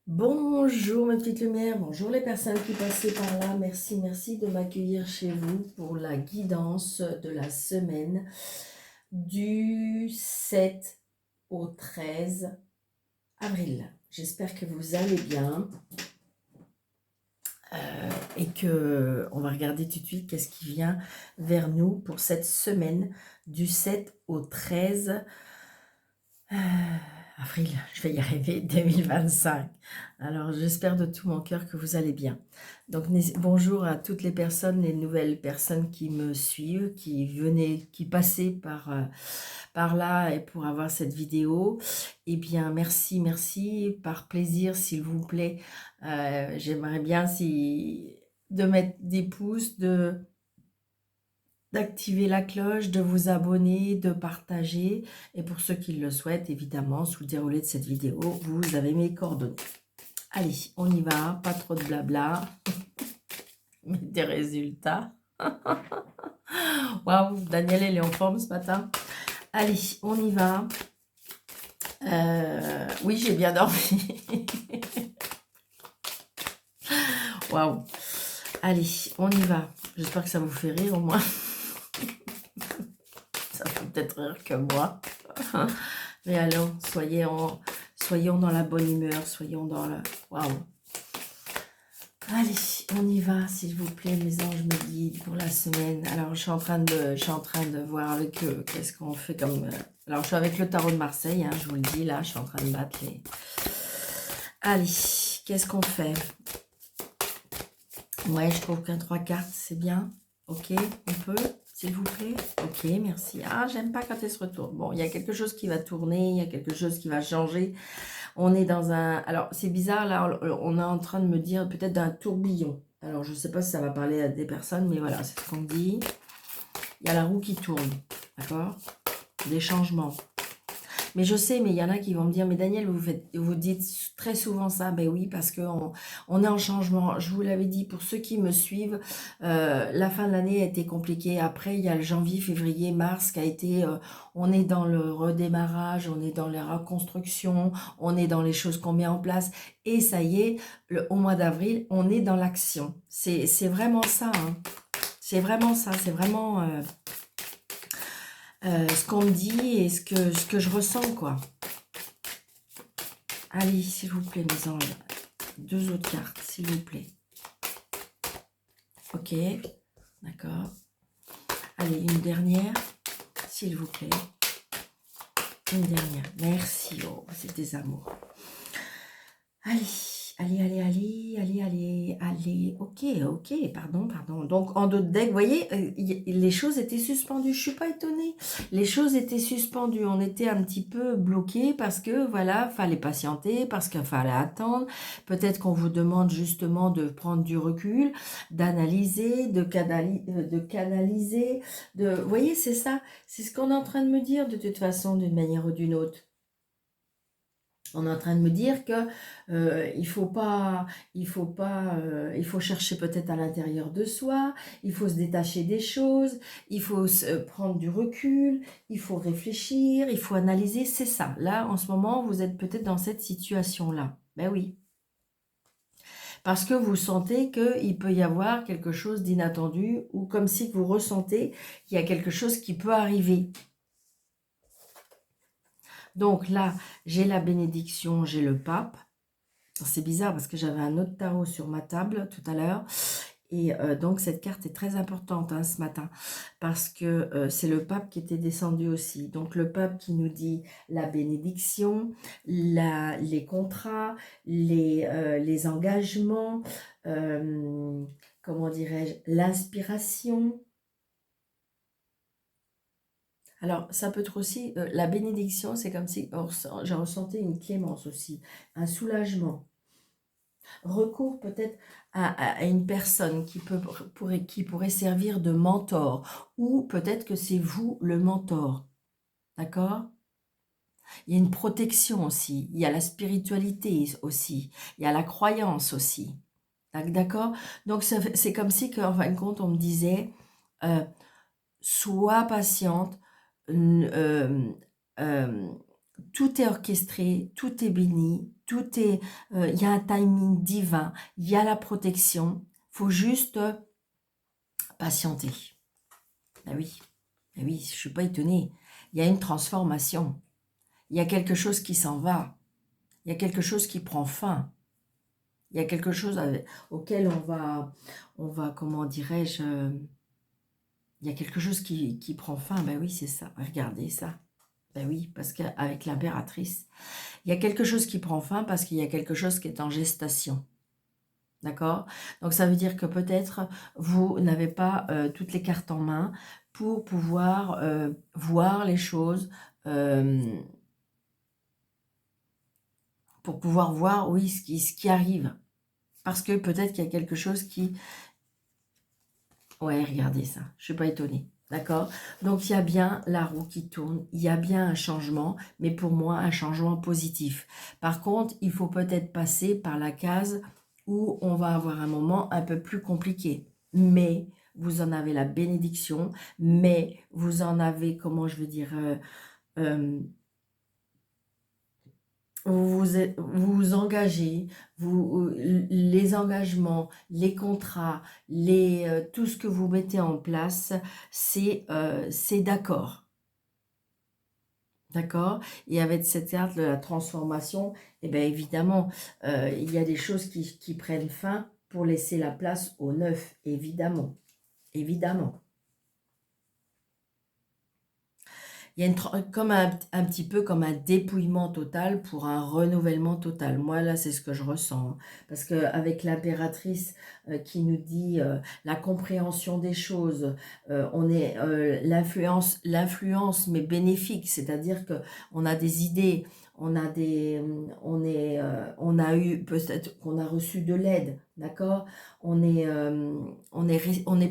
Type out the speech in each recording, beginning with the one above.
Bonjour mes petites lumières, bonjour les personnes qui passaient par là. Merci de m'accueillir chez vous pour la guidance de la semaine du 7 au 13 avril. J'espère que vous allez bien et que on va regarder tout de suite qu'est-ce qui vient vers nous pour cette semaine du 7 au 13 avril, je vais y arriver, 2025. Alors, j'espère de tout mon cœur que vous allez bien. Donc, bonjour à toutes les personnes, les nouvelles personnes qui me suivent, qui passaient par là et pour avoir cette vidéo. Eh bien, merci, par plaisir, s'il vous plaît. J'aimerais bien de mettre des pouces, d'activer la cloche, de vous abonner, de partager. Et pour ceux qui le souhaitent, évidemment, sous le déroulé de cette vidéo, vous avez mes coordonnées. Allez, on y va, pas trop de blabla, mais des résultats. Waouh, Daniel, elle est en forme ce matin. Allez, on y va. Oui, j'ai bien dormi. Waouh. Allez, on y va. J'espère que ça vous fait rire au moins. Ça fait peut-être rire que moi. Mais allons, soyons dans la bonne humeur, soyons dans le... Waouh. Allez, on y va, s'il vous plaît, mes anges me guident pour la semaine. Alors, je suis en train de voir avec eux qu'est-ce qu'on fait comme... Alors, je suis avec le tarot de Marseille, hein, je vous le dis, là, je suis en train de battre les... Allez, qu'est-ce qu'on fait? Ouais, je trouve qu'un 3 cartes, c'est bien. Ok, on peut, s'il vous plaît. Ok, merci. Ah, j'aime pas quand elle se retourne. Bon, il y a quelque chose qui va tourner, il y a quelque chose qui va changer. On est dans un... Alors, c'est bizarre, là, on est en train de me dire peut-être d'un tourbillon. Alors, je ne sais pas si ça va parler à des personnes, mais voilà, c'est ce qu'on me dit. Il y a la roue qui tourne, d'accord? Des changements. Mais je sais, mais il y en a qui vont me dire, mais Daniel, vous dites très souvent ça. Ben oui, parce qu'on on est en changement. Je vous l'avais dit, pour ceux qui me suivent, la fin de l'année a été compliquée. Après, il y a le janvier, février, mars qui a été... on est dans le redémarrage, on est dans la reconstruction, on est dans les choses qu'on met en place. Et ça y est, au mois d'avril, on est dans l'action. C'est vraiment ça, hein. C'est vraiment ça, c'est vraiment... ce qu'on me dit et ce que je ressens, quoi. Allez, s'il vous plaît, mes anges. 2 autres cartes, s'il vous plaît. Ok, d'accord. Allez, une dernière, s'il vous plaît. Une dernière. Merci. Oh, c'est des amours. Allez. Ok, pardon. Donc, en d'autres decks, vous voyez, les choses étaient suspendues. Je suis pas étonnée. Les choses étaient suspendues. On était un petit peu bloqués parce que, voilà, fallait patienter, parce qu'il fallait attendre. Peut-être qu'on vous demande justement de prendre du recul, d'analyser, de canaliser. Vous voyez, c'est ça. C'est ce qu'on est en train de me dire de toute façon, d'une manière ou d'une autre. On est en train de me dire que il faut chercher peut-être à l'intérieur de soi, il faut se détacher des choses, il faut prendre du recul, il faut réfléchir, il faut analyser, c'est ça. Là, en ce moment, vous êtes peut-être dans cette situation-là. Ben oui. Parce que vous sentez qu'il peut y avoir quelque chose d'inattendu ou comme si vous ressentez qu'il y a quelque chose qui peut arriver. Donc là, j'ai la bénédiction, j'ai le pape. C'est bizarre parce que j'avais un autre tarot sur ma table tout à l'heure. Et donc, cette carte est très importante hein, ce matin parce que c'est le pape qui était descendu aussi. Donc, le pape qui nous dit la bénédiction, les contrats, les engagements, comment dirais-je, l'inspiration. Alors, ça peut être aussi, la bénédiction, c'est comme si j'ai ressenti une clémence aussi, un soulagement. Recours peut-être à une personne qui pourrait servir de mentor, ou peut-être que c'est vous le mentor, d'accord? Il y a une protection aussi, il y a la spiritualité aussi, il y a la croyance aussi, d'accord? Donc c'est comme si qu'en fin de compte on me disait, sois patiente, euh, euh, tout est orchestré, tout est béni, tout est, il y a un timing divin, il y a la protection, faut juste patienter. Ben oui, je suis pas étonnée. Il y a une transformation, il y a quelque chose qui s'en va, il y a quelque chose qui prend fin, il y a quelque chose auquel on va, comment dirais-je, il y a quelque chose qui prend fin. Ben oui, c'est ça, regardez ça. Ben oui, parce qu'avec l'impératrice, il y a quelque chose qui prend fin parce qu'il y a quelque chose qui est en gestation. D'accord? Donc ça veut dire que peut-être vous n'avez pas toutes les cartes en main pour pouvoir voir les choses, pour pouvoir voir, oui, ce qui arrive. Parce que peut-être qu'il y a quelque chose qui... Ouais, regardez ça, je ne suis pas étonnée. D'accord? Donc, il y a bien la roue qui tourne, il y a bien un changement, mais pour moi, un changement positif. Par contre, il faut peut-être passer par la case où on va avoir un moment un peu plus compliqué. Mais vous en avez la bénédiction, mais vous en avez, comment je veux dire, vous vous engagez, les engagements, les contrats, tout ce que vous mettez en place, c'est d'accord. D'accord? Et avec cette carte de la transformation, eh bien évidemment, il y a des choses qui prennent fin pour laisser la place au neuf, évidemment. Évidemment. Il y a comme un petit peu comme un dépouillement total pour un renouvellement total. Moi, là, c'est ce que je ressens. Parce qu'avec l'impératrice qui nous dit la compréhension des choses, on est l'influence, mais bénéfique. C'est-à-dire qu'on a des idées, on a on a eu, peut-être qu'on a reçu de l'aide, d'accord? On est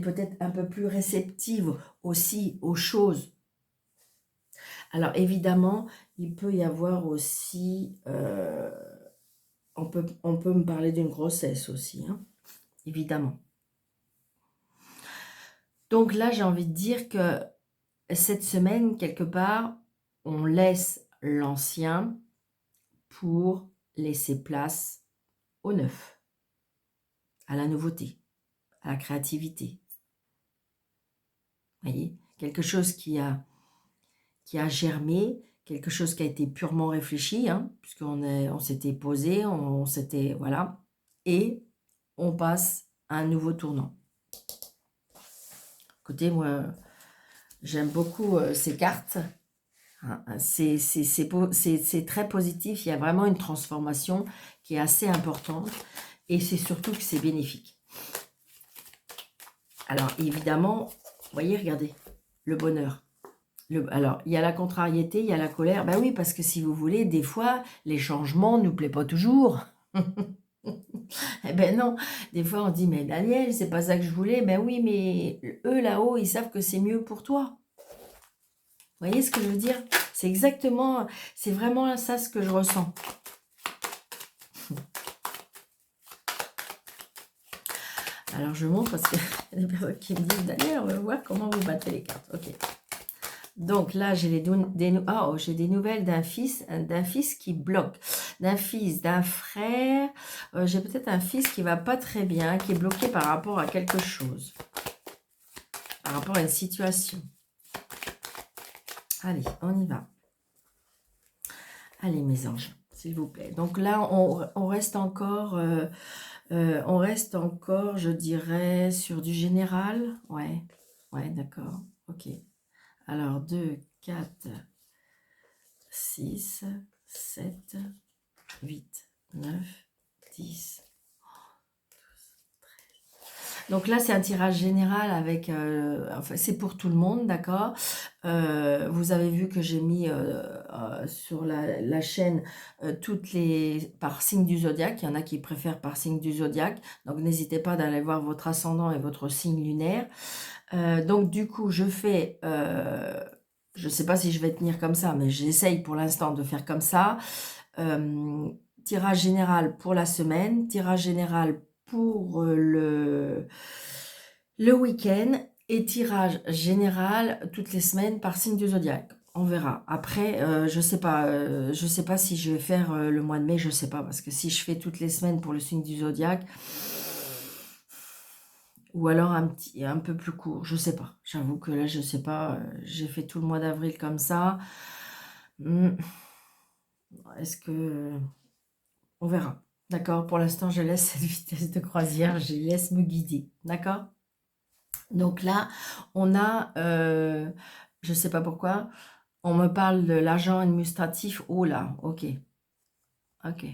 peut-être un peu plus réceptive aussi aux choses. Alors évidemment, il peut y avoir aussi, on peut me parler d'une grossesse aussi, hein, évidemment. Donc là, j'ai envie de dire que cette semaine, quelque part, on laisse l'ancien pour laisser place au neuf, à la nouveauté, à la créativité. Vous voyez, quelque chose qui a germé, quelque chose qui a été purement réfléchi, hein, puisqu'on s'était posé, on s'était, voilà, et on passe à un nouveau tournant. Écoutez, moi, j'aime beaucoup ces cartes. Hein, c'est très positif, il y a vraiment une transformation qui est assez importante, et c'est surtout que c'est bénéfique. Alors, évidemment, vous voyez, regardez, le bonheur. Alors, il y a la contrariété, il y a la colère. Ben oui, parce que si vous voulez, des fois, les changements ne nous plaisent pas toujours. Eh ben non, des fois on dit, mais Daniel, c'est pas ça que je voulais. Ben oui, mais eux là-haut, ils savent que c'est mieux pour toi. Vous voyez ce que je veux dire? C'est exactement, c'est vraiment ça ce que je ressens. Alors je montre parce que y a des personnes qui me disent, Daniel, on va voir comment vous battez les cartes. Ok. Donc là, j'ai j'ai des nouvelles d'un fils qui bloque, d'un fils, d'un frère. J'ai peut-être un fils qui va pas très bien, qui est bloqué par rapport à quelque chose, par rapport à une situation. Allez, on y va. Allez, mes anges, s'il vous plaît. Donc là, on reste encore, je dirais, sur du général. Ouais, d'accord. Ok. Alors, 2, 4, 6, 7, 8, 9, 10. Donc là, c'est un tirage général avec... enfin, c'est pour tout le monde, d'accord? Vous avez vu que j'ai mis sur la chaîne toutes les... par signe du zodiaque. Il y en a qui préfèrent par signe du zodiaque. Donc, n'hésitez pas d'aller voir votre ascendant et votre signe lunaire. Donc, du coup, je fais... je ne sais pas si je vais tenir comme ça, mais j'essaye pour l'instant de faire comme ça. Tirage général pour la semaine, tirage général pour le week-end et tirage général toutes les semaines par signe du zodiaque. On verra. Après, je sais pas si je vais faire le mois de mai, je sais pas, parce que si je fais toutes les semaines pour le signe du zodiaque, ou alors un peu plus court, je sais pas. J'avoue que là, je sais pas. J'ai fait tout le mois d'avril comme ça. Hmm, Est-ce que on verra. D'accord? Pour l'instant, je laisse cette vitesse de croisière, je laisse me guider. D'accord? Donc là, on a, je sais pas pourquoi, on me parle de l'agent administratif. Oh là, ok, ok.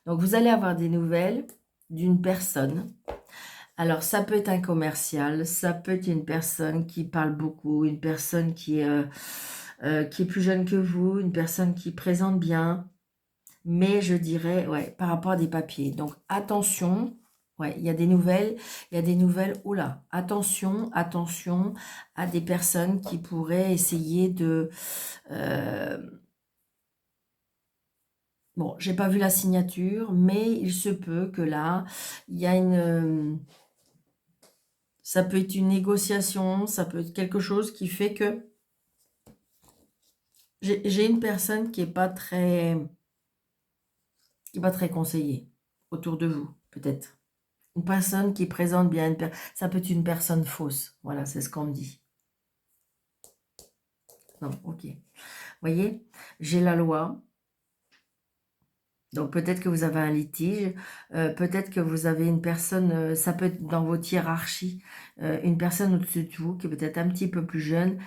Donc vous allez avoir des nouvelles d'une personne. Alors ça peut être un commercial, ça peut être une personne qui parle beaucoup, une personne qui est plus jeune que vous, une personne qui présente bien. Mais je dirais, ouais, par rapport à des papiers. Donc, attention, ouais, il y a des nouvelles, oula, attention, attention à des personnes qui pourraient essayer de... bon, j'ai pas vu la signature, mais il se peut que là, il y a ça peut être une négociation, ça peut être quelque chose qui fait que j'ai une personne qui est pas très conseillée autour de vous, peut-être. Une personne qui présente bien, ça peut être une personne fausse. Voilà, c'est ce qu'on me dit. Non, ok. Vous voyez, j'ai la loi. Donc peut-être que vous avez un litige, peut-être que vous avez une personne, ça peut être dans votre hiérarchie, une personne au-dessus de vous qui est peut-être un petit peu plus jeune,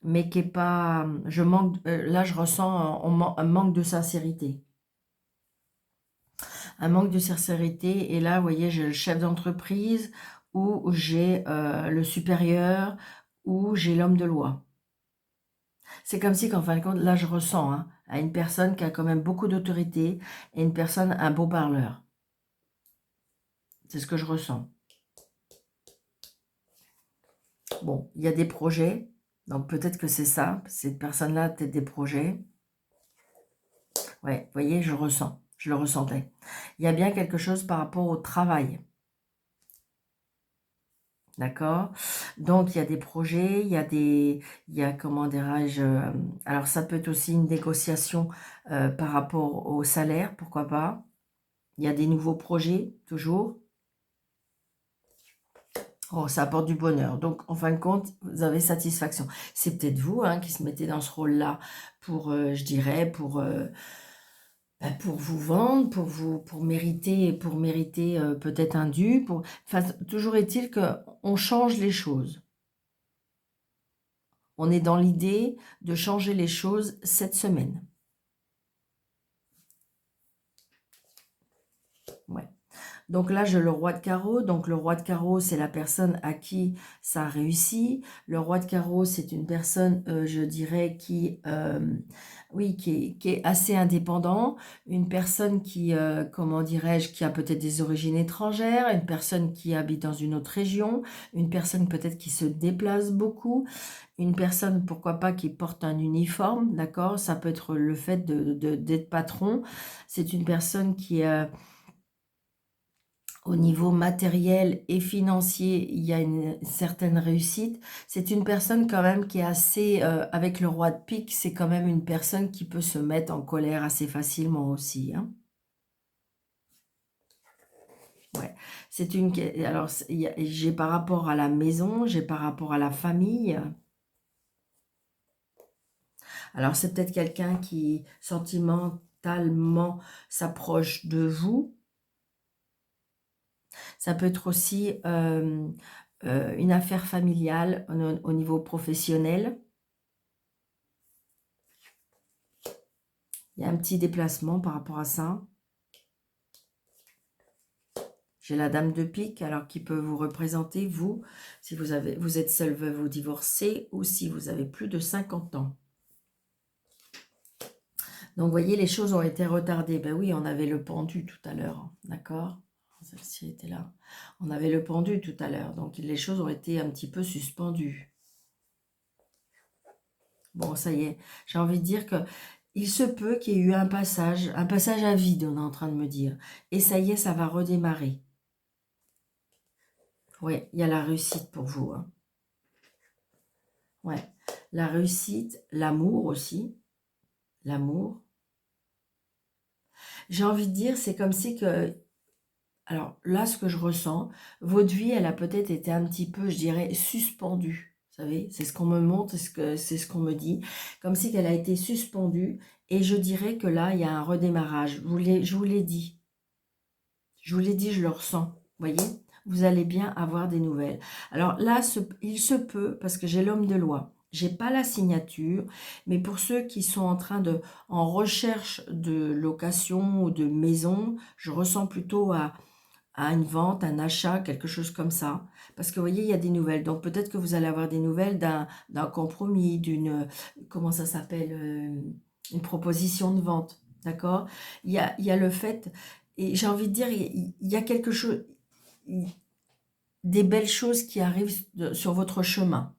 mais qui est pas... là je ressens un manque de sincérité. Un manque de sincérité, et là, vous voyez, j'ai le chef d'entreprise, ou j'ai le supérieur, ou j'ai l'homme de loi. C'est comme si qu'en fin de compte, là je ressens à une personne qui a quand même beaucoup d'autorité et une personne, un beau parleur. C'est ce que je ressens. Bon, il y a des projets, donc peut-être que c'est ça, cette personne-là a peut-être des projets. Ouais, vous voyez, je ressens, je le ressentais. Il y a bien quelque chose par rapport au travail. D'accord? Donc, il y a des projets, il y a comment dirais-je, alors ça peut être aussi une négociation par rapport au salaire, pourquoi pas. Il y a des nouveaux projets, toujours. Oh, ça apporte du bonheur. Donc, en fin de compte, vous avez satisfaction. C'est peut-être vous qui se mettez dans ce rôle-là pour, je dirais, pour vous vendre, pour mériter peut-être un dû. Enfin, toujours est-il qu'on change les choses. On est dans l'idée de changer les choses cette semaine. Ouais. Donc là, j'ai le roi de carreau. Donc le roi de carreau, c'est la personne à qui ça a réussi. Le roi de carreau, c'est une personne, je dirais, oui, qui est assez indépendant. Une personne qui, comment dirais-je, qui a peut-être des origines étrangères. Une personne qui habite dans une autre région. Une personne peut-être qui se déplace beaucoup. Une personne, pourquoi pas, qui porte un uniforme, d'accord? Ça peut être le fait d'être patron. C'est une personne qui... au niveau matériel et financier, il y a une certaine réussite. C'est une personne quand même qui est assez, avec le roi de pique, c'est quand même une personne qui peut se mettre en colère assez facilement aussi. Ouais. C'est une, alors, j'ai par rapport à la maison, j'ai par rapport à la famille. Alors, c'est peut-être quelqu'un qui, sentimentalement, s'approche de vous. Ça peut être aussi une affaire familiale au niveau professionnel. Il y a un petit déplacement par rapport à ça. J'ai la dame de pique, alors qui peut vous représenter, vous, si vous êtes seul, veuve ou divorcé, ou si vous avez plus de 50 ans. Donc, vous voyez, les choses ont été retardées. Ben oui, on avait le pendu tout à l'heure, d'accord? Celle-ci était là. On avait le pendu tout à l'heure, donc les choses ont été un petit peu suspendues. Bon, ça y est, j'ai envie de dire que il se peut qu'il y ait eu un passage à vide, on est en train de me dire. Et ça y est, ça va redémarrer. Oui, il y a la réussite pour vous. Ouais. La réussite, l'amour aussi. L'amour. J'ai envie de dire, c'est comme si que... Alors là, ce que je ressens, votre vie, elle a peut-être été un petit peu, je dirais, suspendue. Vous savez, c'est ce qu'on me montre, c'est ce qu'on me dit. Comme si qu'elle a été suspendue. Et je dirais que là, il y a un redémarrage. Je vous l'ai dit. Je vous l'ai dit, je le ressens. Vous voyez, vous allez bien avoir des nouvelles. Alors là, il se peut, parce que j'ai l'homme de loi. J'ai pas la signature, mais pour ceux qui sont en recherche de location ou de maison, je ressens plutôt à une vente, un achat, quelque chose comme ça. Parce que vous voyez, il y a des nouvelles. Donc peut-être que vous allez avoir des nouvelles d'un compromis, comment ça s'appelle, une proposition de vente. D'accord? Il y a le fait, et j'ai envie de dire, il y a quelque chose, des belles choses qui arrivent sur votre chemin.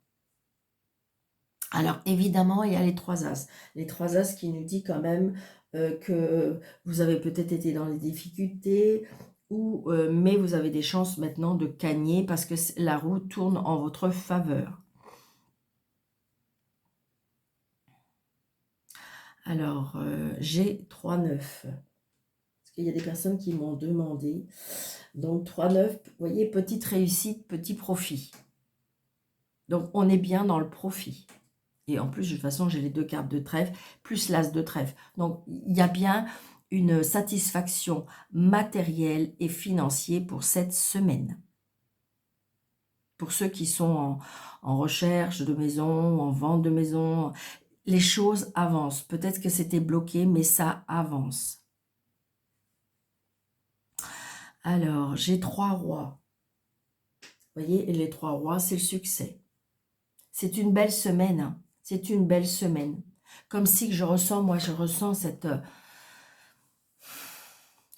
Alors évidemment, il y a les trois as. Les trois as qui nous dit quand même que vous avez peut-être été dans les difficultés, mais vous avez des chances maintenant de gagner parce que la roue tourne en votre faveur. Alors, j'ai 3-9. Parce qu'il y a des personnes qui m'ont demandé. Donc 3-9, vous voyez, petite réussite, petit profit. Donc on est bien dans le profit. Et en plus, de toute façon, j'ai les deux cartes de trèfle, plus l'as de trèfle. Donc, il y a bien une satisfaction matérielle et financière pour cette semaine. Pour ceux qui sont en recherche de maison, en vente de maison, les choses avancent. Peut-être que c'était bloqué, mais ça avance. Alors, j'ai 3 rois. Vous voyez, et les 3 rois, c'est le succès. C'est une belle semaine, hein. C'est une belle semaine. Comme si que je ressens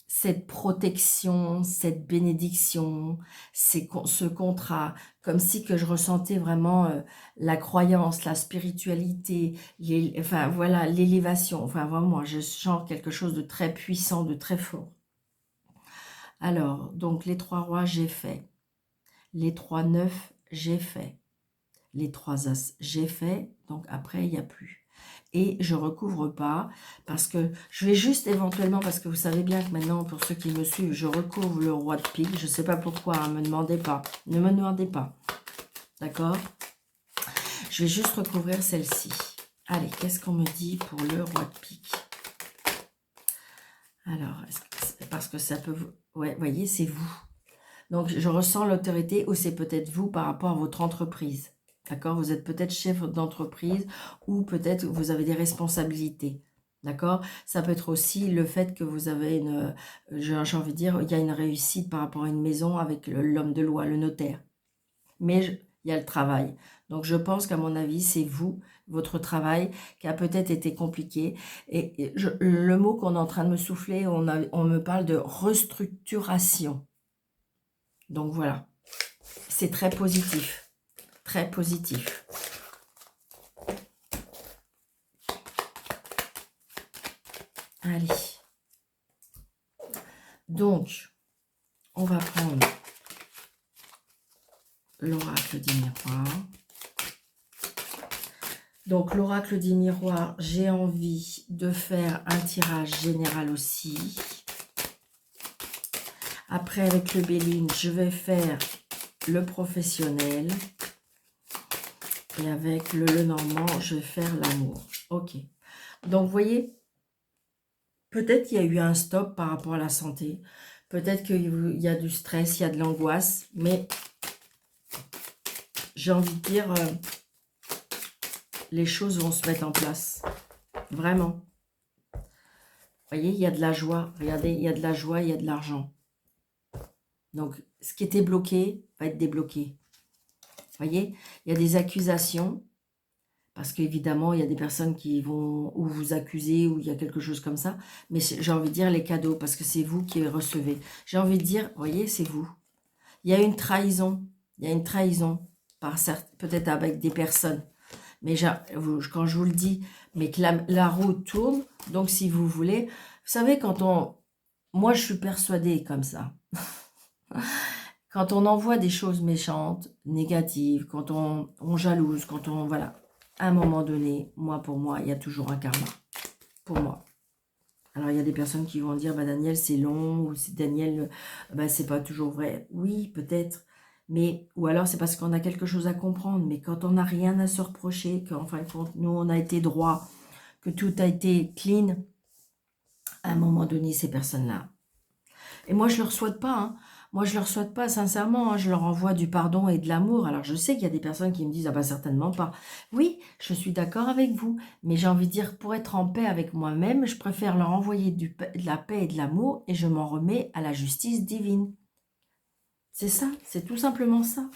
cette protection, cette bénédiction, ce contrat, comme si que je ressentais vraiment la croyance, la spiritualité, enfin voilà, l'élévation. Enfin vraiment, je sens quelque chose de très puissant, de très fort. Alors, donc les 3 rois, j'ai fait. Les 3 neufs, j'ai fait. Les 3 as, j'ai fait. Donc après, il n'y a plus. Et je recouvre pas parce que je vais juste éventuellement, parce que vous savez bien que maintenant, pour ceux qui me suivent, je recouvre le roi de pique. Je ne sais pas pourquoi, hein, me demandez pas. Ne me demandez pas. D'accord? Je vais juste recouvrir celle-ci. Allez, qu'est-ce qu'on me dit pour le roi de pique? Alors, parce que ça peut vous... Ouais, voyez, c'est vous. Donc, je ressens l'autorité ou c'est peut-être vous par rapport à votre entreprise. D'accord? Vous êtes peut-être chef d'entreprise ou peut-être vous avez des responsabilités. D'accord? Ça peut être aussi le fait que vous avez j'ai envie de dire, il y a une réussite par rapport à une maison avec l'homme de loi, le notaire. Mais il y a le travail. Donc, je pense qu'à mon avis, c'est vous, votre travail, qui a peut-être été compliqué. Et le mot qu'on est en train de me souffler, on me parle de restructuration. Donc, voilà. C'est très positif. Très positif. Allez. Donc, on va prendre l'oracle des miroirs. Donc, l'oracle des miroirs, j'ai envie de faire un tirage général aussi. Après, avec le Béline, je vais faire le professionnel. Et avec le Lenormand, je vais faire l'amour. Ok. Donc, vous voyez, peut-être qu'il y a eu un stop par rapport à la santé. Peut-être qu'il y a du stress, il y a de l'angoisse. Mais j'ai envie de dire, les choses vont se mettre en place. Vraiment. Vous voyez, il y a de la joie. Regardez, il y a de la joie, il y a de l'argent. Donc, ce qui était bloqué va être débloqué. Vous voyez, il y a des accusations. Parce qu'évidemment, il y a des personnes qui vont ou vous accuser ou il y a quelque chose comme ça. Mais j'ai envie de dire les cadeaux parce que c'est vous qui les recevez. J'ai envie de dire, vous voyez, c'est vous. Il y a une trahison. Il y a une trahison, peut-être avec des personnes. Mais quand je vous le dis, mais que la roue tourne, donc si vous voulez, vous savez, moi je suis persuadée comme ça. Quand on envoie des choses méchantes, négatives, quand on jalouse, voilà, à un moment donné, pour moi, il y a toujours un karma. Pour moi. Alors, il y a des personnes qui vont dire, bah, Daniel, c'est long, ou c'est Daniel, bah, c'est pas toujours vrai. Oui, peut-être. Mais, ou alors, c'est parce qu'on a quelque chose à comprendre. Mais quand on n'a rien à se reprocher, qu'en fin de compte, nous, on a été droit, que tout a été clean, à un moment donné, ces personnes-là. Et moi, je leur souhaite pas, hein. Moi, je leur souhaite pas, sincèrement, hein. Je leur envoie du pardon et de l'amour. Alors, je sais qu'il y a des personnes qui me disent, ah bah certainement pas. Oui, je suis d'accord avec vous, mais j'ai envie de dire, pour être en paix avec moi-même, je préfère leur envoyer de la paix et de l'amour et je m'en remets à la justice divine. C'est ça, c'est tout simplement ça.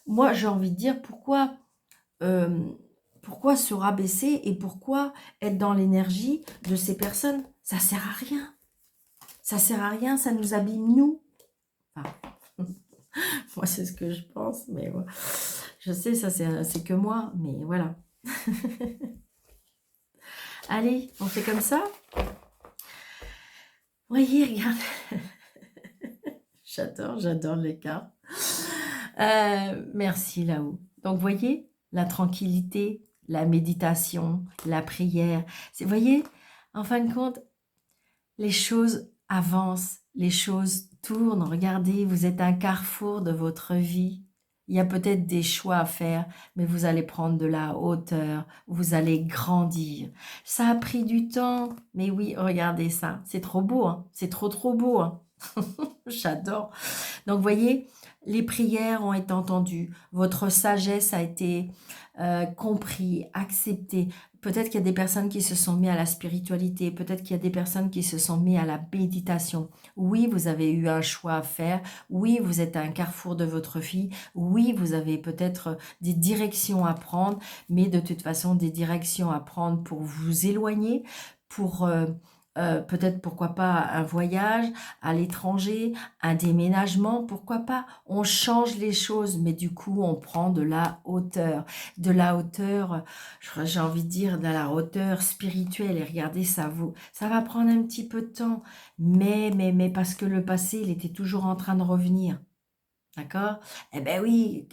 Moi, j'ai envie de dire, pourquoi se rabaisser et pourquoi être dans l'énergie de ces personnes? Ça sert à rien. Ça sert à rien, ça nous abîme nous. Enfin, moi, c'est ce que je pense, mais ouais. Je sais, ça, c'est que moi, mais voilà. Allez, on fait comme ça. Voyez, regarde. J'adore les cartes. Merci là-haut. Donc, voyez, la tranquillité, la méditation, la prière. Voyez, en fin de compte, les choses avancent, les choses tournent. Regardez, vous êtes un carrefour de votre vie. Il y a peut-être des choix à faire, mais vous allez prendre de la hauteur, vous allez grandir. Ça a pris du temps, mais oui, regardez ça. C'est trop beau, hein. C'est trop beau, hein. J'adore. Donc, vous voyez, les prières ont été entendues, votre sagesse a été comprise, acceptée. Peut-être qu'il y a des personnes qui se sont mis à la spiritualité, peut-être qu'il y a des personnes qui se sont mis à la méditation. Oui, vous avez eu un choix à faire. Oui, vous êtes à un carrefour de votre vie. Oui, vous avez peut-être des directions à prendre, mais de toute façon, des directions à prendre pour vous éloigner, pour peut-être, pourquoi pas, un voyage à l'étranger, un déménagement, pourquoi pas. On change les choses, mais du coup, on prend de la hauteur. De la hauteur, j'ai envie de dire, de la hauteur spirituelle. Et regardez, ça va prendre un petit peu de temps. Mais, parce que le passé, il était toujours en train de revenir. D'accord? Eh ben oui,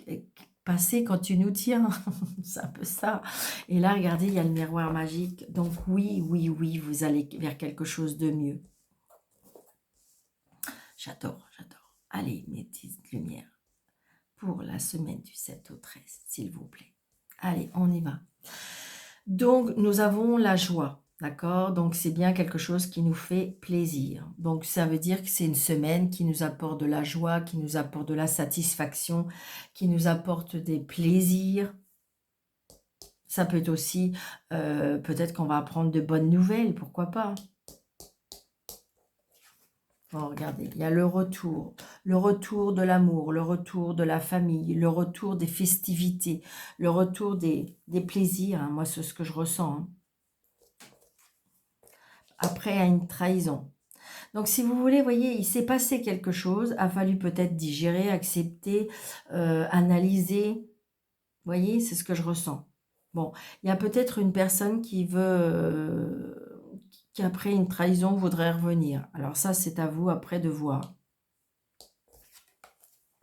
passé quand tu nous tiens, c'est un peu ça. Et là, regardez, il y a le miroir magique. Donc oui, vous allez vers quelque chose de mieux. J'adore. Allez, mes petites lumières pour la semaine du 7 au 13, s'il vous plaît. Allez, on y va. Donc, nous avons la joie. D'accord? Donc, c'est bien quelque chose qui nous fait plaisir. Donc, ça veut dire que c'est une semaine qui nous apporte de la joie, qui nous apporte de la satisfaction, qui nous apporte des plaisirs. Ça peut être aussi, peut-être qu'on va apprendre de bonnes nouvelles, pourquoi pas. Oh, regardez, il y a le retour de l'amour, le retour de la famille, le retour des festivités, le retour des plaisirs. Hein. Moi, c'est ce que je ressens. Hein. Après, il y a une trahison. Donc, si vous voulez, voyez, il s'est passé quelque chose, a fallu peut-être digérer, accepter, analyser. Vous voyez, c'est ce que je ressens. Bon, il y a peut-être une personne qui qui après une trahison voudrait revenir. Alors ça, c'est à vous après de voir.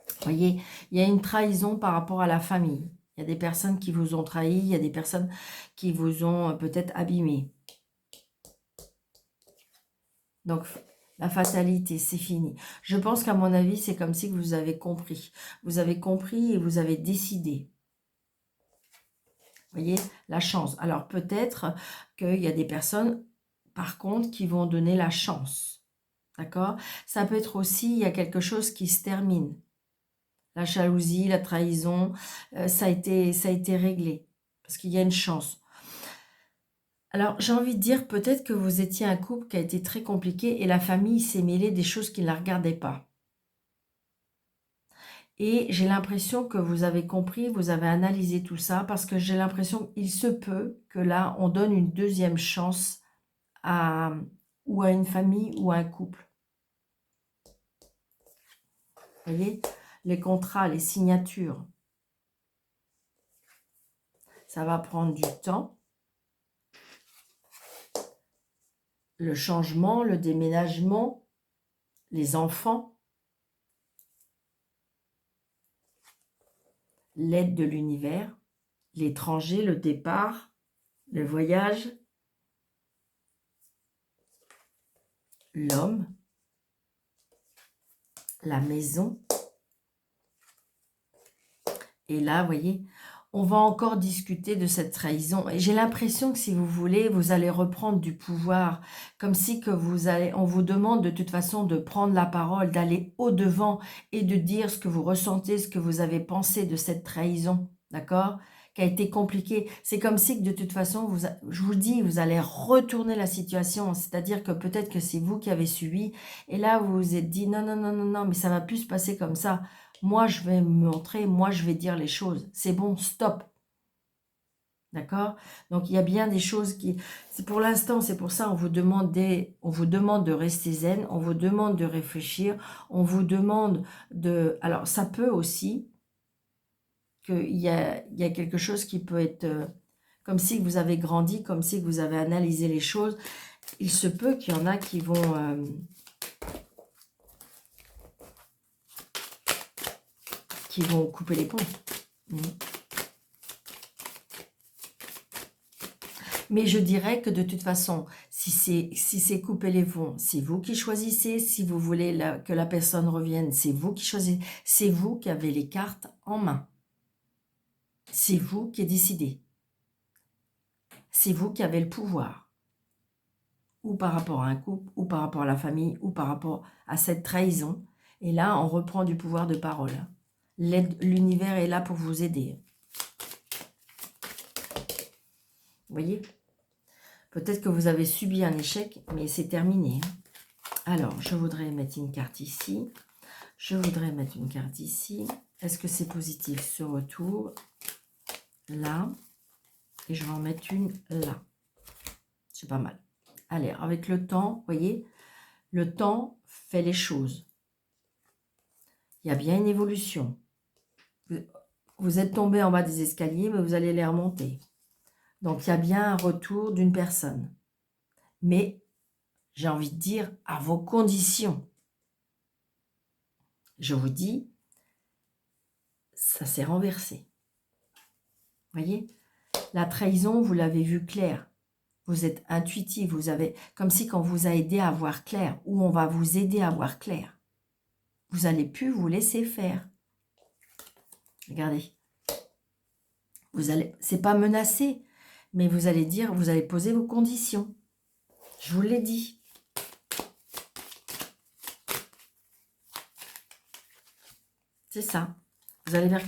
Vous voyez, il y a une trahison par rapport à la famille. Il y a des personnes qui vous ont trahi, il y a des personnes qui vous ont peut-être abîmé. Donc, la fatalité, c'est fini. Je pense qu'à mon avis, c'est comme si vous avez compris. Vous avez compris et vous avez décidé. Vous voyez, la chance. Alors, peut-être qu'il y a des personnes, par contre, qui vont donner la chance. D'accord? Ça peut être aussi, il y a quelque chose qui se termine. La jalousie, la trahison, ça a été réglé. Parce qu'il y a une chance. Alors, j'ai envie de dire, peut-être que vous étiez un couple qui a été très compliqué et la famille s'est mêlée des choses qui ne la regardaient pas. Et j'ai l'impression que vous avez compris, vous avez analysé tout ça, parce que j'ai l'impression qu'il se peut que là, on donne une deuxième chance ou à une famille ou à un couple. Vous voyez, les contrats, les signatures, ça va prendre du temps. Le changement, le déménagement, les enfants, l'aide de l'univers. l'étranger, le départ, le voyage, l'homme, la maison. Et là, vous voyez, on va encore discuter de cette trahison. Et j'ai l'impression que si vous voulez, vous allez reprendre du pouvoir. Comme si que on vous demande de toute façon de prendre la parole, d'aller au-devant et de dire ce que vous ressentez, ce que vous avez pensé de cette trahison. D'accord ? Qui a été compliquée. C'est comme si que de toute façon, je vous dis, vous allez retourner la situation. C'est-à-dire que peut-être que c'est vous qui avez subi. Et là, vous vous êtes dit, non, non, non, non, non, mais ça va plus se passer comme ça. Moi, je vais me montrer, moi, je vais dire les choses. C'est bon, stop. D'accord? Donc, il y a bien des choses qui... Pour l'instant, c'est pour ça, on vous demande de rester zen, on vous demande de réfléchir, on vous demande de... Alors, ça peut aussi qu'il y a quelque chose qui peut être... comme si vous avez grandi, comme si vous avez analysé les choses. Il se peut qu'il y en a qui vont... couper les ponts. Mais je dirais que de toute façon, si c'est couper les ponts, c'est vous qui choisissez. Si vous voulez que la personne revienne, c'est vous qui choisissez. C'est vous qui avez les cartes en main. C'est vous qui décidez. C'est vous qui avez le pouvoir. Ou par rapport à un couple, ou par rapport à la famille, ou par rapport à cette trahison. Et là, on reprend du pouvoir de parole. L'univers est là pour vous aider. Vous voyez? Peut-être que vous avez subi un échec, mais c'est terminé. Alors, je voudrais mettre une carte ici. Je voudrais mettre une carte ici. Est-ce que c'est positif ce retour? Là. Et je vais en mettre une là. C'est pas mal. Allez, avec le temps, vous voyez, le temps fait les choses. Il y a bien une évolution. Vous êtes tombé en bas des escaliers, mais vous allez les remonter. Donc, il y a bien un retour d'une personne. Mais, j'ai envie de dire, à vos conditions. Je vous dis, ça s'est renversé. Vous voyez? La trahison, vous l'avez vu clair. Vous êtes intuitif. Vous avez, comme si qu'on vous a aidé à voir clair. Ou on va vous aider à voir clair. Vous n'allez plus vous laisser faire. Regardez. C'est pas menacé. Mais vous allez dire, vous allez poser vos conditions. Je vous l'ai dit. C'est ça. Vous allez voir.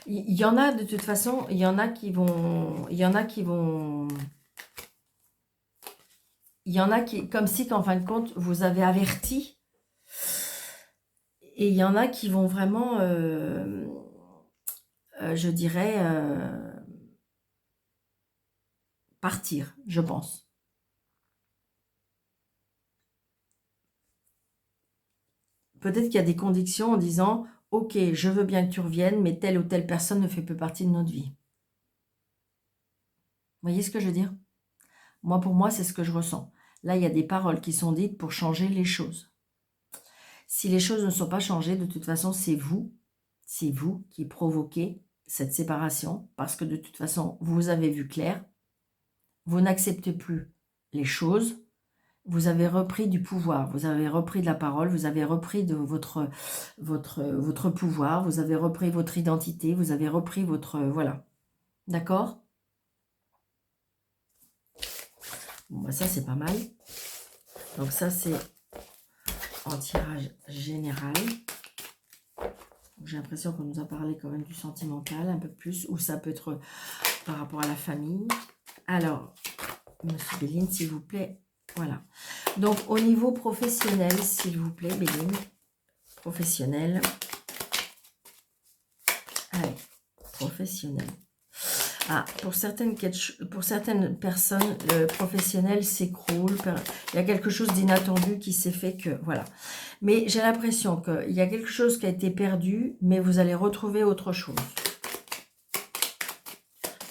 Il y en a de toute façon, il y en a qui vont, comme si qu'en fin de compte, vous avez averti. Et il y en a qui vont vraiment, je dirais, partir, je pense. Peut-être qu'il y a des conditions en disant, ok, je veux bien que tu reviennes, mais telle ou telle personne ne fait plus partie de notre vie. Vous voyez ce que je veux dire? Moi, pour moi, c'est ce que je ressens. Là, il y a des paroles qui sont dites pour changer les choses. Si les choses ne sont pas changées, de toute façon, c'est vous qui provoquez cette séparation, parce que de toute façon, vous avez vu clair, vous n'acceptez plus les choses, vous avez repris du pouvoir, vous avez repris de la parole, vous avez repris de votre pouvoir, vous avez repris votre identité, vous avez repris votre... voilà. D'accord? Bon, bah ça, c'est pas mal. Donc ça, c'est en tirage général. J'ai l'impression qu'on nous a parlé quand même du sentimental un peu plus, ou ça peut être par rapport à la famille. Alors, Monsieur Béline, s'il vous plaît, voilà. Donc, au niveau professionnel, s'il vous plaît, Béline, professionnel. Allez, professionnel. Ah, pour certaines personnes, le professionnel s'écroule. Il y a quelque chose d'inattendu qui s'est fait que... Voilà. Mais j'ai l'impression qu'il y a quelque chose qui a été perdu, mais vous allez retrouver autre chose.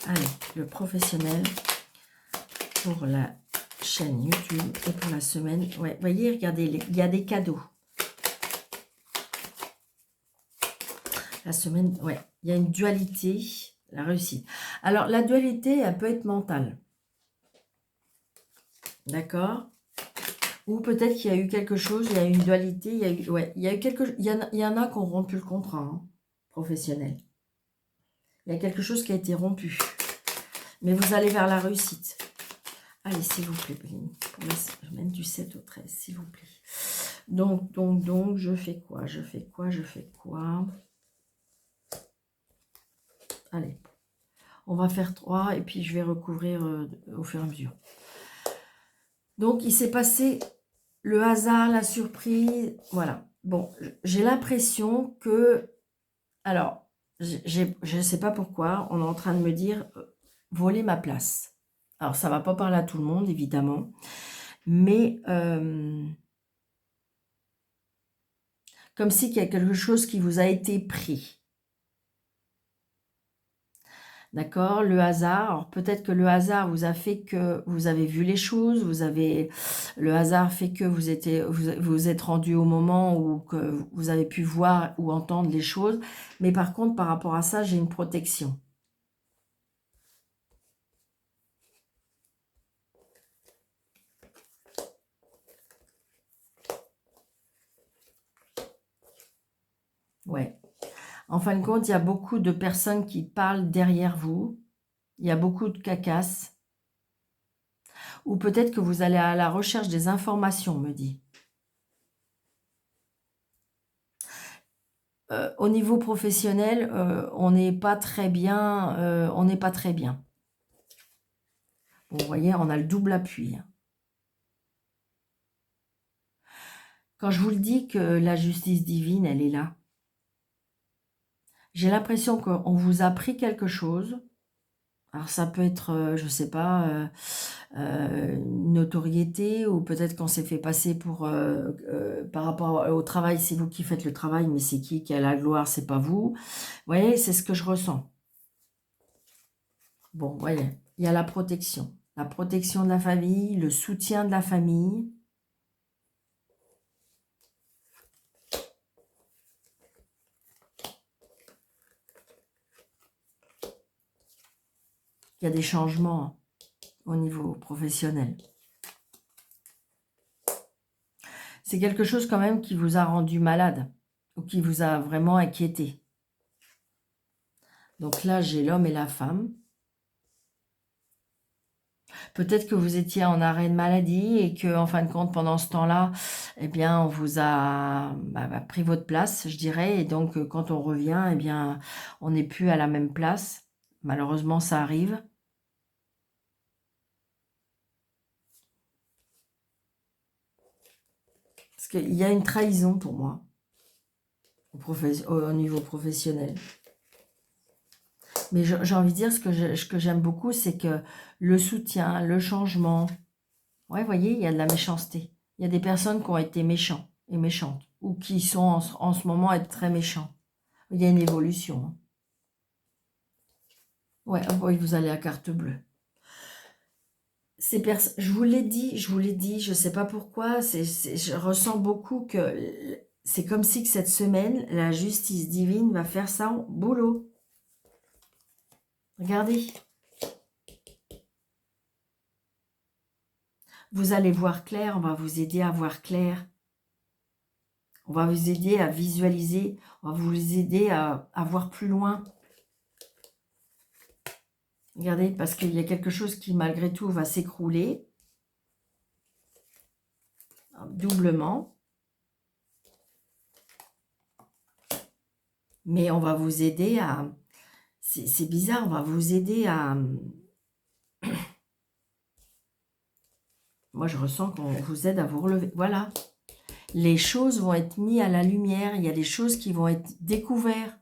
Allez, le professionnel pour la chaîne YouTube et pour la semaine. Ouais, vous voyez, regardez, il y a des cadeaux. La semaine, ouais, il y a une dualité, la réussite. Alors, la dualité, elle peut être mentale. D'accord? Ou peut-être qu'il y a eu quelque chose, il y a eu une dualité, il y a eu, ouais, il y a eu quelque, il y en a qui ont rompu le contrat hein, professionnel. Il y a quelque chose qui a été rompu. Mais vous allez vers la réussite. Allez, s'il vous plaît, Bling. Je mène du 7 au 13, s'il vous plaît. Donc, je fais quoi? Je fais quoi? Allez, on va faire 3 et puis je vais recouvrir au fur et à mesure. Donc, il s'est passé le hasard, la surprise, voilà. Bon, j'ai l'impression que... Alors, je ne sais pas pourquoi, on est en train de me dire voler ma place. Alors, ça ne va pas parler à tout le monde, évidemment. Mais comme si il y a quelque chose qui vous a été pris. D'accord? Le hasard, alors peut-être que le hasard vous a fait que vous avez vu les choses, le hasard fait que vous êtes rendu au moment où que vous avez pu voir ou entendre les choses. Mais par contre, par rapport à ça, j'ai une protection. Ouais. En fin de compte, il y a beaucoup de personnes qui parlent derrière vous. Il y a beaucoup de cacasse. Ou peut-être que vous allez à la recherche des informations, me dit. Au niveau professionnel, on n'est pas très bien. On n'est pas très bien. Bon, vous voyez, on a le double appui. Quand je vous le dis que la justice divine, elle est là. J'ai l'impression qu'on vous a pris quelque chose. Alors ça peut être, je ne sais pas, une notoriété ou peut-être qu'on s'est fait passer pour, par rapport au travail, c'est vous qui faites le travail, mais c'est qui a la gloire, c'est pas vous. Vous voyez, c'est ce que je ressens. Bon, vous voyez, il y a la protection de la famille, le soutien de la famille. Il y a des changements au niveau professionnel. C'est quelque chose quand même qui vous a rendu malade ou qui vous a vraiment inquiété. Donc là, j'ai l'homme et la femme. Peut-être que vous étiez en arrêt de maladie et que, en fin de compte, pendant ce temps-là, eh bien, on vous a pris votre place, je dirais. Et donc, quand on revient, eh bien, on n'est plus à la même place. Malheureusement, ça arrive. Parce qu'il y a une trahison pour moi, au niveau professionnel. Mais j'ai envie de dire, ce que j'aime beaucoup, c'est que le soutien, le changement... Ouais, vous voyez, il y a de la méchanceté. Il y a des personnes qui ont été méchants et méchantes, ou qui sont en ce moment être très méchants. Il y a une évolution. Hein. Ouais, oui, vous allez à carte bleue. Je vous l'ai dit, je ne sais pas pourquoi, je ressens beaucoup que c'est comme si que cette semaine, la justice divine va faire ça en boulot. Regardez. Vous allez voir clair, on va vous aider à voir clair. On va vous aider à visualiser, on va vous aider à voir plus loin. Regardez, parce qu'il y a quelque chose qui, malgré tout, va s'écrouler. Doublement. Mais on va vous aider à... C'est bizarre, on va vous aider à... Moi, je ressens qu'on vous aide à vous relever. Voilà. Les choses vont être mises à la lumière. Il y a des choses qui vont être découvertes.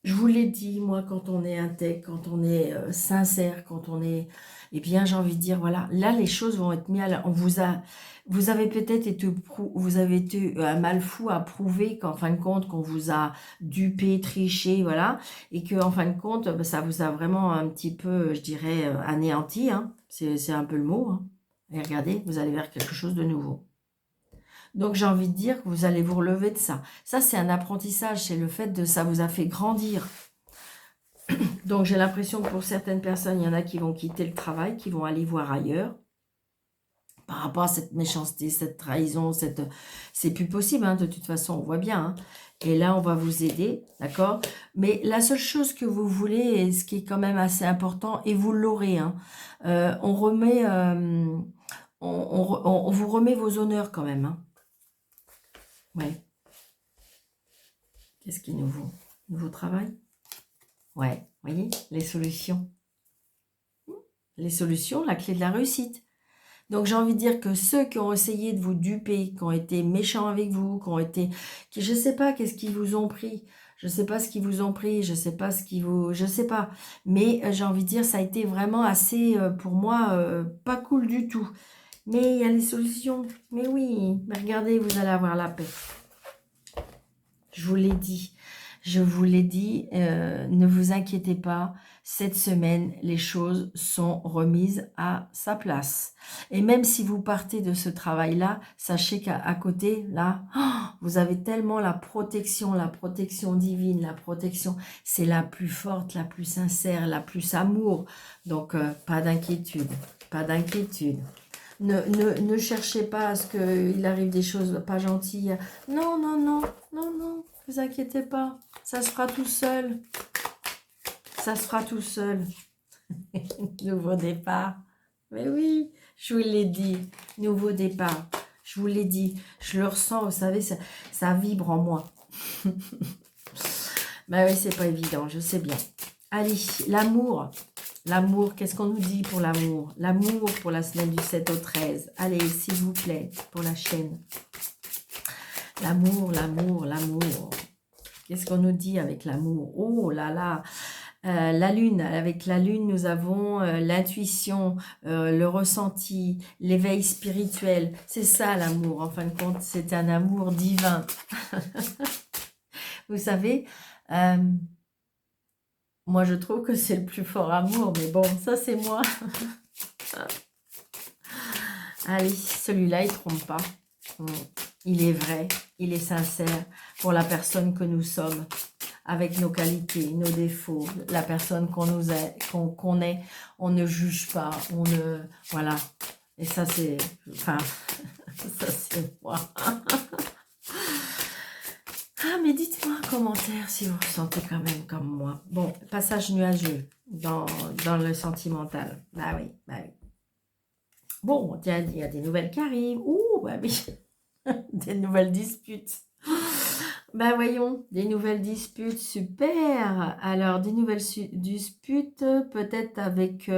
Je vous l'ai dit, moi, quand on est intègre, quand on est sincère, quand on est... Eh bien, j'ai envie de dire, voilà, là, les choses vont être mises à la... Vous avez peut-être été... Vous avez été un mal fou à prouver qu'en fin de compte, qu'on vous a dupé, triché, voilà. Et qu'en fin de compte, ça vous a vraiment un petit peu, je dirais, anéanti. Hein. C'est un peu le mot. Hein. Et regardez, vous allez vers quelque chose de nouveau. Donc, j'ai envie de dire que vous allez vous relever de ça. Ça, c'est un apprentissage. C'est le fait de ça vous a fait grandir. Donc, j'ai l'impression que pour certaines personnes, il y en a qui vont quitter le travail, qui vont aller voir ailleurs. Par rapport à cette méchanceté, cette trahison, c'est plus possible, hein, de toute façon, on voit bien. Hein. Et là, on va vous aider, d'accord? Mais la seule chose que vous voulez, et ce qui est quand même assez important, et vous l'aurez, hein, on remet, on vous remet vos honneurs quand même. Hein. Ouais. Qu'est-ce qui est nouveau? Nouveau travail? Ouais, voyez, les solutions. Les solutions, la clé de la réussite. Donc, j'ai envie de dire que ceux qui ont essayé de vous duper, qui ont été méchants avec vous, qui ont été... je ne sais pas qu'est-ce qu'ils vous ont pris. Je ne sais pas ce qu'ils vous ont pris. Je ne sais pas ce qui vous... Je ne sais pas. Mais j'ai envie de dire, ça a été vraiment assez, pour moi, pas cool du tout. Mais il y a les solutions. Mais oui, mais regardez, vous allez avoir la paix. Je vous l'ai dit. Je vous l'ai dit, ne vous inquiétez pas, cette semaine, les choses sont remises à sa place. Et même si vous partez de ce travail-là, sachez qu'à côté, là, vous avez tellement la protection divine, la protection, c'est la plus forte, la plus sincère, la plus amour. Donc, pas d'inquiétude, pas d'inquiétude. Ne cherchez pas à ce qu'il arrive des choses pas gentilles. Non, non, non, non, non, vous inquiétez pas. Ça se fera tout seul. Ça se fera tout seul. Nouveau départ. Mais oui, je vous l'ai dit. Nouveau départ. Je vous l'ai dit. Je le ressens, vous savez, ça vibre en moi. Ben oui, c'est pas évident, je sais bien. Allez, l'amour. L'amour, qu'est-ce qu'on nous dit pour l'amour? L'amour pour la semaine du 7 au 13. Allez, s'il vous plaît, pour la chaîne. L'amour, l'amour, l'amour. Qu'est-ce qu'on nous dit avec l'amour? Oh là là, la lune. Avec la lune, nous avons l'intuition, le ressenti, l'éveil spirituel. C'est ça l'amour. En fin de compte, c'est un amour divin. Vous savez, moi, je trouve que c'est le plus fort amour, mais bon, ça, c'est moi. Allez, celui-là, il ne trompe pas. Il est vrai, il est sincère pour la personne que nous sommes, avec nos qualités, nos défauts, la personne qu'on est, on ne juge pas, on ne... Voilà. Et ça, c'est... Enfin, ça, c'est moi. Ah, mais dites-moi en commentaire si vous ressentez quand même comme moi. Bon, passage nuageux dans le sentimental. Bah oui, bah oui. Bon, tiens, il y a des nouvelles qui arrivent. Ouh, bah oui, des nouvelles disputes. Bah voyons, des nouvelles disputes, super. Alors, des nouvelles disputes, peut-être avec...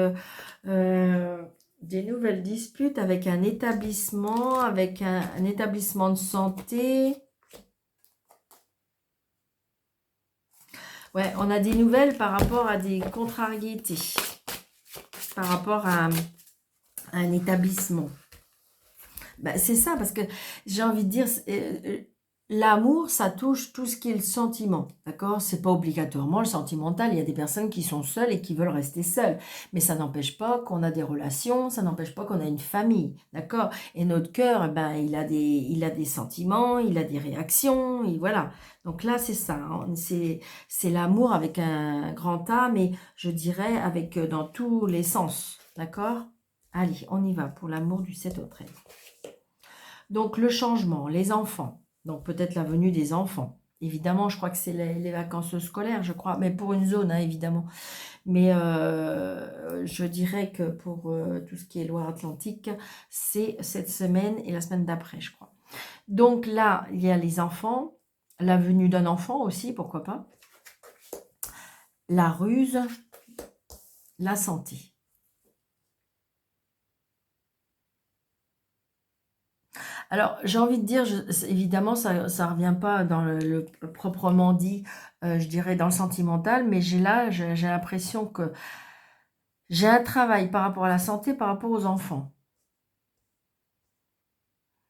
des nouvelles disputes avec un établissement, avec un établissement de santé. Ouais, on a des nouvelles par rapport à des contrariétés, par rapport à un établissement. Ben, c'est ça, parce que j'ai envie de dire, l'amour, ça touche tout ce qui est le sentiment, d'accord? C'est pas obligatoirement le sentimental, il y a des personnes qui sont seules et qui veulent rester seules, mais ça n'empêche pas qu'on a des relations, ça n'empêche pas qu'on a une famille, d'accord? Et notre cœur, eh ben, il a des sentiments, il a des réactions, et voilà. Donc là, c'est ça, hein, c'est l'amour avec un grand A, mais je dirais avec dans tous les sens, d'accord? Allez, on y va pour l'amour du 7 au 13. Donc, le changement, les enfants. Donc, peut-être la venue des enfants. Évidemment, je crois que c'est les vacances scolaires, je crois. Mais pour une zone, hein, évidemment. Mais je dirais que pour tout ce qui est Loire-Atlantique, c'est cette semaine et la semaine d'après, je crois. Donc là, il y a les enfants. La venue d'un enfant aussi, pourquoi pas. La ruse. La santé. Alors, j'ai envie de dire, évidemment, ça ne revient pas dans le proprement dit, je dirais dans le sentimental, mais j'ai l'impression que j'ai un travail par rapport à la santé, par rapport aux enfants.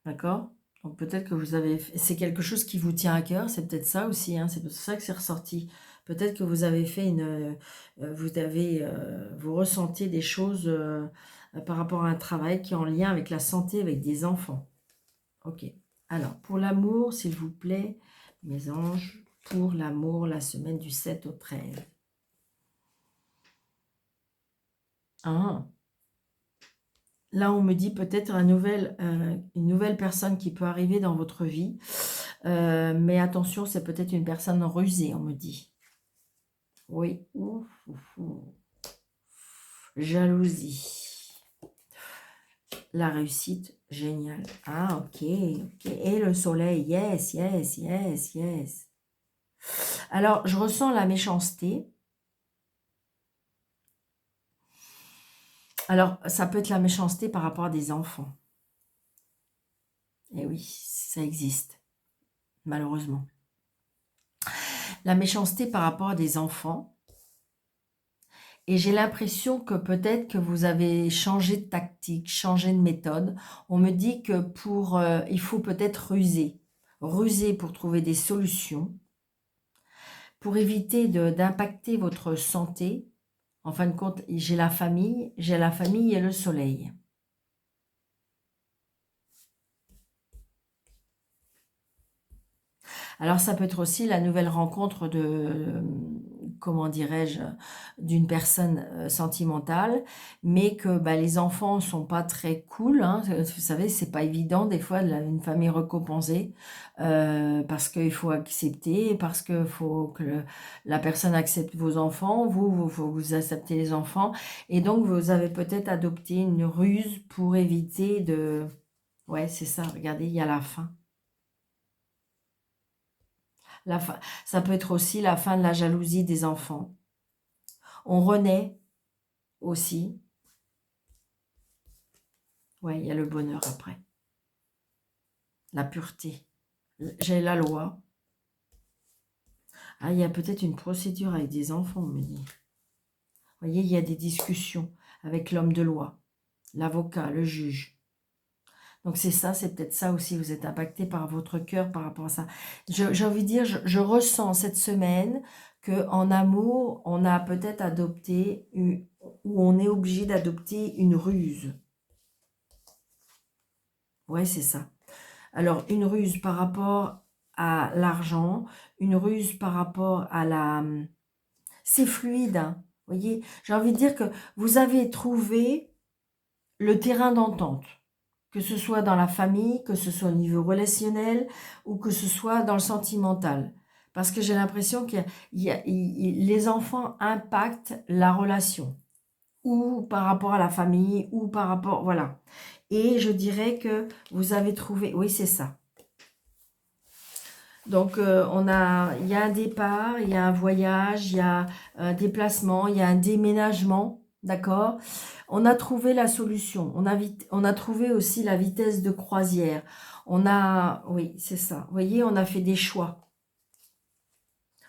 D'accord? Donc peut-être que vous avez... C'est quelque chose qui vous tient à cœur, c'est peut-être ça aussi, hein, c'est pour ça que c'est ressorti. Peut-être que vous avez fait une... vous ressentez des choses par rapport à un travail qui est en lien avec la santé, avec des enfants. Ok. Alors, pour l'amour, s'il vous plaît, mes anges, pour l'amour, la semaine du 7 au 13. Ah. Là, on me dit peut-être une nouvelle personne qui peut arriver dans votre vie. Mais attention, c'est peut-être une personne rusée, on me dit. Oui. Ouf, ouf, ouf. Jalousie. La réussite, génial. Ah, ok, ok. Et le soleil, yes, yes, yes, yes. Alors, je ressens la méchanceté. Alors, ça peut être la méchanceté par rapport à des enfants. Eh oui, ça existe, malheureusement. La méchanceté par rapport à des enfants. Et j'ai l'impression que peut-être que vous avez changé de tactique, changé de méthode. On me dit que il faut peut-être ruser. Ruser pour trouver des solutions, pour éviter d'impacter votre santé. En fin de compte, j'ai la famille et le soleil. Alors ça peut être aussi la nouvelle rencontre comment dirais-je, d'une personne sentimentale, mais que bah, les enfants sont pas très cool, hein. Vous savez, c'est pas évident des fois une famille recompensée, parce qu'il faut accepter, parce qu'il faut que la personne accepte vos enfants, vous acceptez les enfants, et donc vous avez peut-être adopté une ruse pour éviter de... Ouais, c'est ça, regardez, il y a la fin. La fin. Ça peut être aussi la fin de la jalousie des enfants. On renaît aussi. Ouais, il y a le bonheur après. La pureté. J'ai la loi. Ah, il y a peut-être une procédure avec des enfants, on me dit. Vous voyez, il y a des discussions avec l'homme de loi, l'avocat, le juge. Donc c'est ça, c'est peut-être ça aussi, vous êtes impacté par votre cœur par rapport à ça. J'ai envie de dire, je ressens cette semaine qu'en amour, on a peut-être adopté, ou on est obligé d'adopter une ruse. Ouais, c'est ça. Alors, une ruse par rapport à l'argent, une ruse par rapport à la... C'est fluide, hein. Vous voyez, j'ai envie de dire que vous avez trouvé le terrain d'entente, que ce soit dans la famille, que ce soit au niveau relationnel ou que ce soit dans le sentimental. Parce que j'ai l'impression que les enfants impactent la relation, ou par rapport à la famille, ou par rapport... Voilà. Et je dirais que vous avez trouvé... Oui, c'est ça. Donc, il y a un départ, il y a un voyage, il y a un déplacement, il y a un déménagement, d'accord? On a trouvé la solution. On a trouvé aussi la vitesse de croisière. Oui, c'est ça. Vous voyez, on a fait des choix.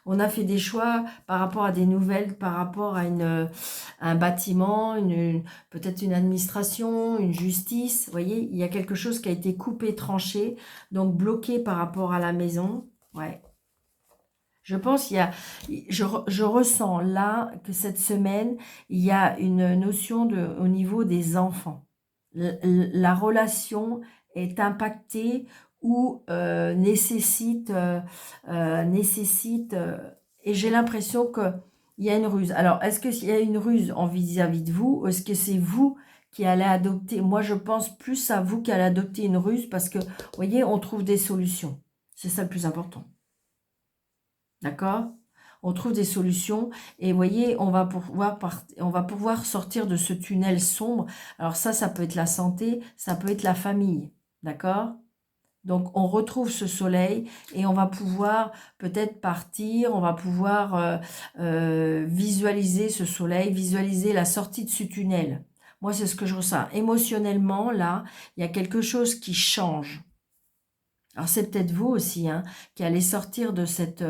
On a fait des choix par rapport à des nouvelles, par rapport à un bâtiment, peut-être une administration, une justice. Vous voyez, il y a quelque chose qui a été coupé, tranché, donc bloqué par rapport à la maison. Ouais. Je pense je ressens là que cette semaine, il y a une notion au niveau des enfants. La relation est impactée ou et j'ai l'impression que il y a une ruse. Alors, est-ce qu'il y a une ruse en vis-à-vis de vous, ou est-ce que c'est vous qui allez adopter? Moi, je pense plus à vous qui allez adopter une ruse parce que, vous voyez, on trouve des solutions. C'est ça le plus important. D'accord? On trouve des solutions et vous voyez, on va pouvoir sortir de ce tunnel sombre. Alors ça peut être la santé, ça peut être la famille. D'accord? Donc on retrouve ce soleil et on va pouvoir peut-être partir, on va pouvoir visualiser ce soleil, visualiser la sortie de ce tunnel. Moi, c'est ce que je ressens. Émotionnellement, là, il y a quelque chose qui change. Alors c'est peut-être vous aussi, hein, qui allez sortir de cette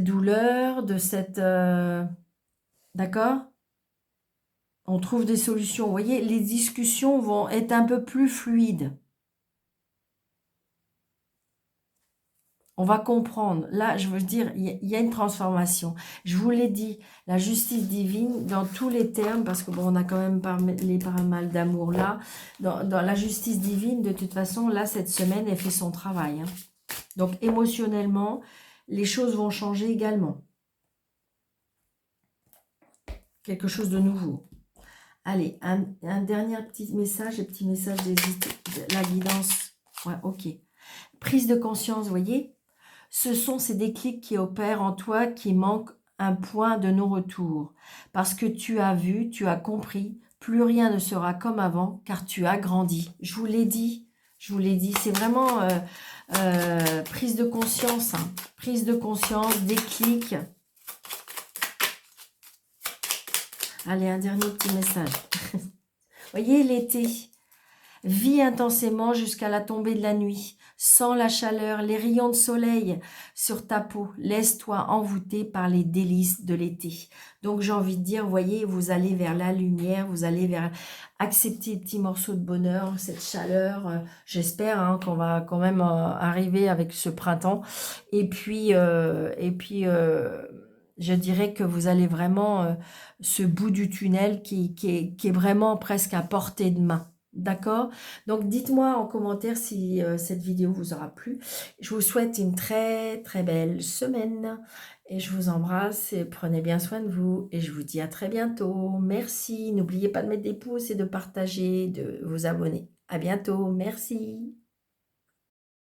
douleur, D'accord? On trouve des solutions. Vous voyez, les discussions vont être un peu plus fluides. On va comprendre. Là, je veux dire, il y a une transformation. Je vous l'ai dit, la justice divine, dans tous les termes, parce que bon, on a quand même parlé pas mal d'amour là. Dans la justice divine, de toute façon, là, cette semaine, elle fait son travail, hein. Donc, émotionnellement, les choses vont changer également. quelque chose de nouveau. Allez, un dernier petit message de la guidance. Ouais, ok. Prise de conscience, vous voyez, ce sont ces déclics qui opèrent en toi qui manquent un point de non-retour. Parce que tu as vu, tu as compris, plus rien ne sera comme avant, car tu as grandi. Je vous l'ai dit, c'est vraiment prise de conscience, hein. Prise de conscience, déclic. Allez, un dernier petit message. Voyez, l'été. Vis intensément jusqu'à la tombée de la nuit. Sens la chaleur, les rayons de soleil sur ta peau. Laisse-toi envoûter par les délices de l'été. Donc j'ai envie de dire, voyez, vous allez vers la lumière, vous allez vers accepter des petits morceaux de bonheur, cette chaleur. J'espère hein, qu'on va quand même arriver avec ce printemps. Et puis, je dirais que vous allez vraiment ce bout du tunnel qui est vraiment presque à portée de main. D'accord? Donc, dites-moi en commentaire si cette vidéo vous aura plu. Je vous souhaite une très, très belle semaine. Et je vous embrasse et prenez bien soin de vous. Et je vous dis à très bientôt. Merci. N'oubliez pas de mettre des pouces et de partager, de vous abonner. À bientôt. Merci.